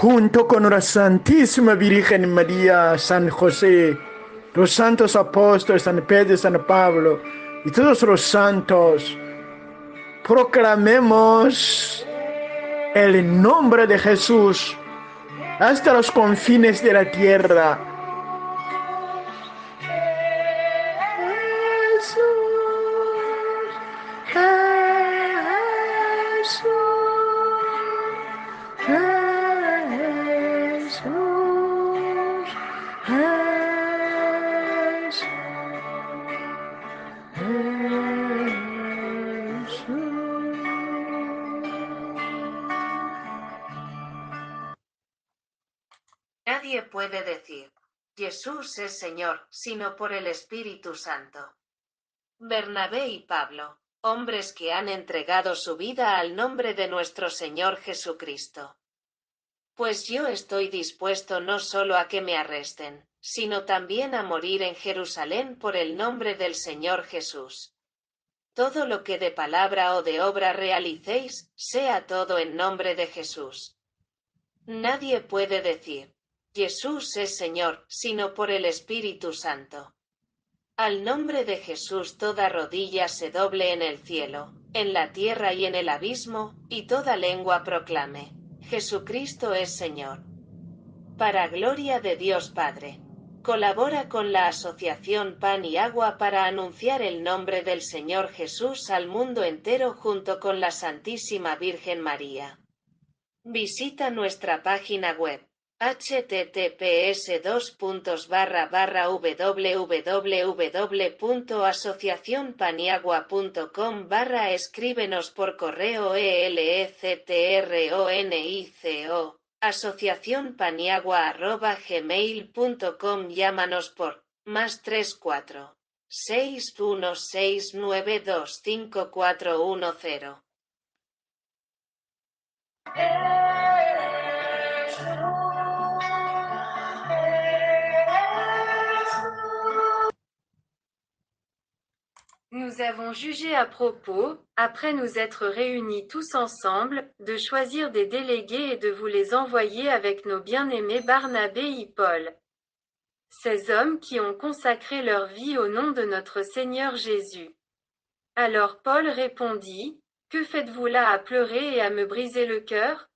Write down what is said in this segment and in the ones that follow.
junto con la Santísima Virgen María, San José, los santos apóstoles, San Pedro y San Pablo, y todos los santos, proclamemos el nombre de Jesús hasta los confines de la tierra. Jesús, Jesús, Jesús, Jesús, Nadie puede decir, Jesús es Señor, sino por el Espíritu Santo. Bernabé y Pablo, hombres que han entregado su vida al nombre de nuestro Señor Jesucristo. Pues yo estoy dispuesto no solo a que me arresten, sino también a morir en Jerusalén por el nombre del Señor Jesús. Todo lo que de palabra o de obra realicéis, sea todo en nombre de Jesús. Nadie puede decir, Jesús es Señor, sino por el Espíritu Santo. Al nombre de Jesús toda rodilla se doble en el cielo, en la tierra y en el abismo, y toda lengua proclame, Jesucristo es Señor. Para gloria de Dios Padre. Colabora con la Asociación Pan y Agua para anunciar el nombre del Señor Jesús al mundo entero junto con la Santísima Virgen María. Visita nuestra página web https://www.asociacionpaniagua.com/ escríbenos por correo ELECTRONICO asociacionpaniagua@gmail.com. Llámanos por +34 616925410. Nous avons jugé à propos, après nous être réunis tous ensemble, de choisir des délégués et de vous les envoyer avec nos bien-aimés Barnabé et Paul. Ces hommes qui ont consacré leur vie au nom de notre Seigneur Jésus. Alors Paul répondit, que faites-vous là à pleurer et à me briser le cœur?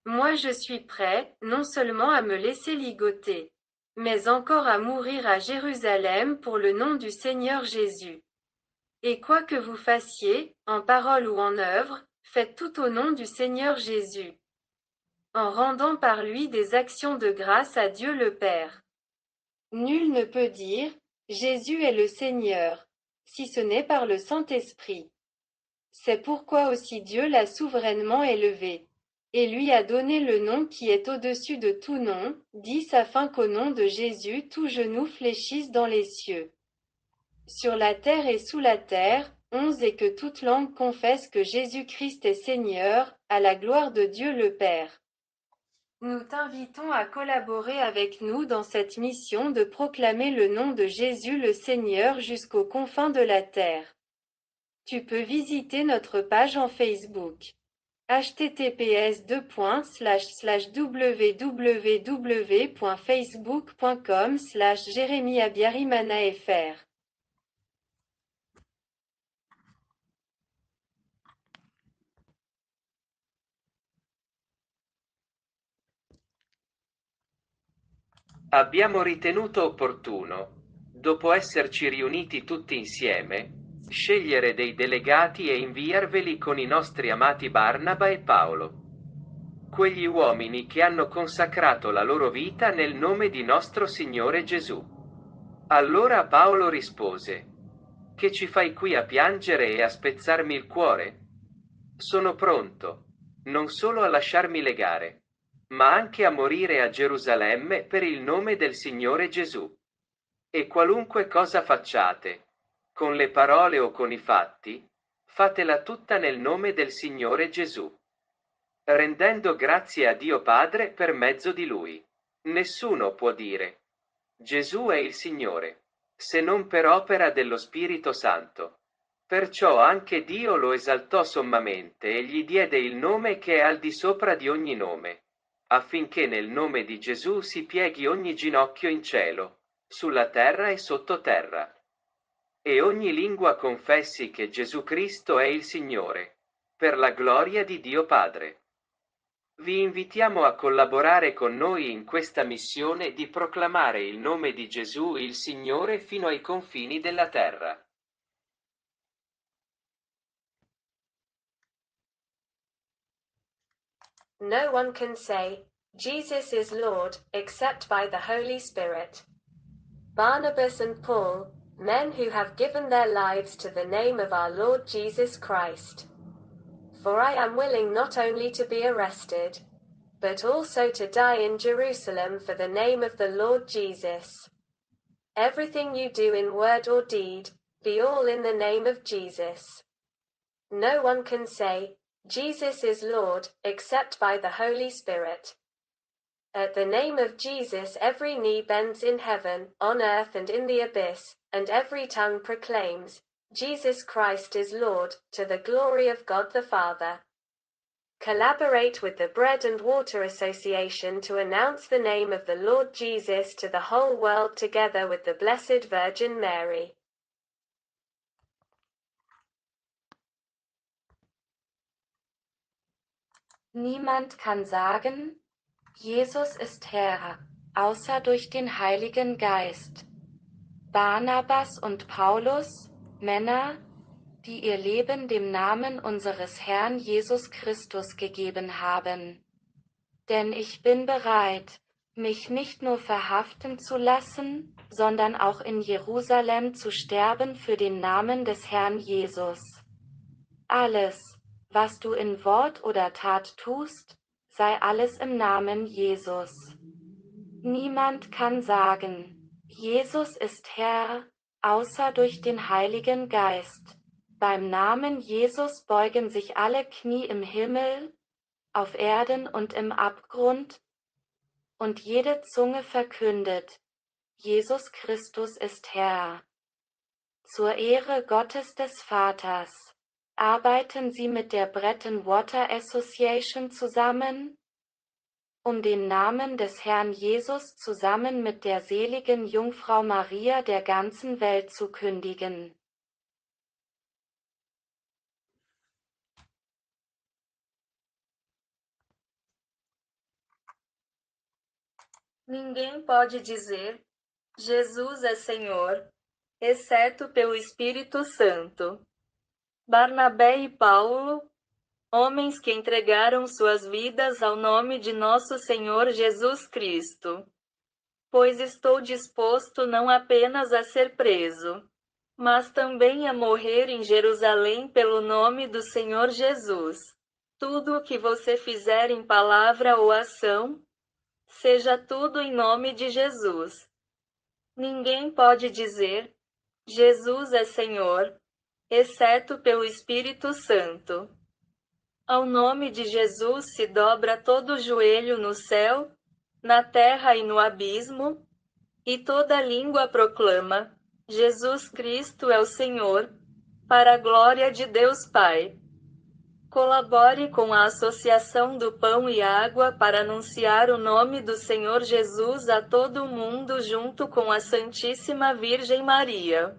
Moi je suis prêt, non seulement à me laisser ligoter, mais encore à mourir à Jérusalem pour le nom du Seigneur Jésus. Et quoi que vous fassiez, en parole ou en œuvre, faites tout au nom du Seigneur Jésus, en rendant par lui des actions de grâce à Dieu le Père. Nul ne peut dire, Jésus est le Seigneur, si ce n'est par le Saint-Esprit. C'est pourquoi aussi Dieu l'a souverainement élevé, et lui a donné le nom qui est au-dessus de tout nom, 10 afin qu'au nom de Jésus tout genou fléchisse dans les cieux, sur la terre et sous la terre, 11 et que toute langue confesse que Jésus-Christ est Seigneur, à la gloire de Dieu le Père. Nous t'invitons à collaborer avec nous dans cette mission de proclamer le nom de Jésus le Seigneur jusqu'aux confins de la terre. Tu peux visiter notre page en Facebook. https://www.facebook.com/jeremiabiarimana.fr. Abbiamo ritenuto opportuno, dopo esserci riuniti tutti insieme, scegliere dei delegati e inviarveli con i nostri amati Barnaba e Paolo. Quegli uomini che hanno consacrato la loro vita nel nome di nostro Signore Gesù. Allora Paolo rispose: Che ci fai qui a piangere e a spezzarmi il cuore? Sono pronto, non solo a lasciarmi legare, ma anche a morire a Gerusalemme per il nome del Signore Gesù. E qualunque cosa facciate, con le parole o con i fatti, fatela tutta nel nome del Signore Gesù, rendendo grazie a Dio Padre per mezzo di Lui. Nessuno può dire: Gesù è il Signore, se non per opera dello Spirito Santo. Perciò anche Dio lo esaltò sommamente e gli diede il nome che è al di sopra di ogni nome, affinché nel nome di Gesù si pieghi ogni ginocchio in cielo, sulla terra e sottoterra, e ogni lingua confessi che Gesù Cristo è il Signore, per la gloria di Dio Padre. Vi invitiamo a collaborare con noi in questa missione di proclamare il nome di Gesù il Signore fino ai confini della terra. No one can say, Jesus is Lord, except by the Holy Spirit. Barnabas and Paul, men who have given their lives to the name of our Lord Jesus Christ. For I am willing not only to be arrested, but also to die in Jerusalem for the name of the Lord Jesus. Everything you do in word or deed, be all in the name of Jesus. No one can say, Jesus is Lord, except by the Holy Spirit. At the name of Jesus every knee bends in heaven, on earth and in the abyss, and every tongue proclaims, Jesus Christ is Lord, to the glory of God the Father. Collaborate with the Bread and Water Association to announce the name of the Lord Jesus to the whole world together with the Blessed Virgin Mary. Niemand kann sagen, Jesus ist Herr, außer durch den Heiligen Geist. Barnabas und Paulus, Männer, die ihr Leben dem Namen unseres Herrn Jesus Christus gegeben haben. Denn ich bin bereit, mich nicht nur verhaften zu lassen, sondern auch in Jerusalem zu sterben für den Namen des Herrn Jesus. Alles, was du in Wort oder Tat tust, sei alles im Namen Jesus. Niemand kann sagen, Jesus ist Herr, außer durch den Heiligen Geist. Beim Namen Jesus beugen sich alle Knie im Himmel, auf Erden und im Abgrund, und jede Zunge verkündet, Jesus Christus ist Herr. Zur Ehre Gottes des Vaters. Arbeiten Sie mit der Bread and Water Association zusammen, um den Namen des Herrn Jesus zusammen mit der seligen Jungfrau Maria der ganzen Welt zu kündigen. Ninguém pode dizer, Jesus é Senhor, exceto pelo Espírito Santo. Barnabé e Paulo, homens que entregaram suas vidas ao nome de nosso Senhor Jesus Cristo. Pois estou disposto não apenas a ser preso, mas também a morrer em Jerusalém pelo nome do Senhor Jesus. Tudo o que você fizer em palavra ou ação, seja tudo em nome de Jesus. Ninguém pode dizer, Jesus é Senhor, exceto pelo Espírito Santo. Ao nome de Jesus se dobra todo joelho no céu, na terra e no abismo, e toda língua proclama, Jesus Cristo é o Senhor, para a glória de Deus Pai. Colabore com a Associação do Pão e Água para anunciar o nome do Senhor Jesus a todo o mundo junto com a Santíssima Virgem Maria.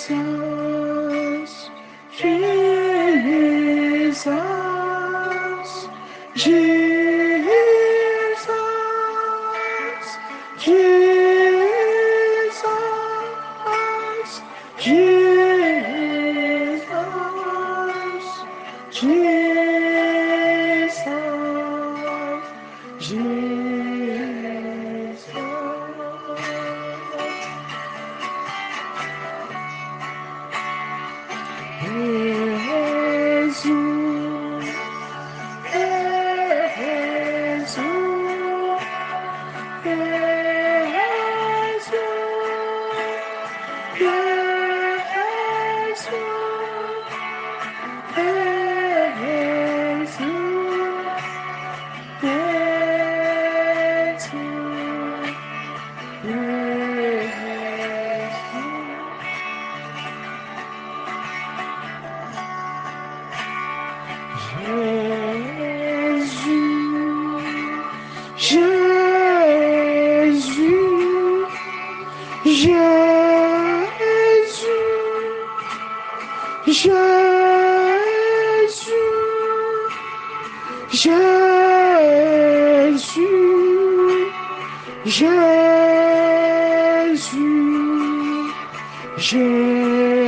Jesus, Jesus, Jesus, Jesus, Jesus, Jesus, Jesus. Jesus, Jésus,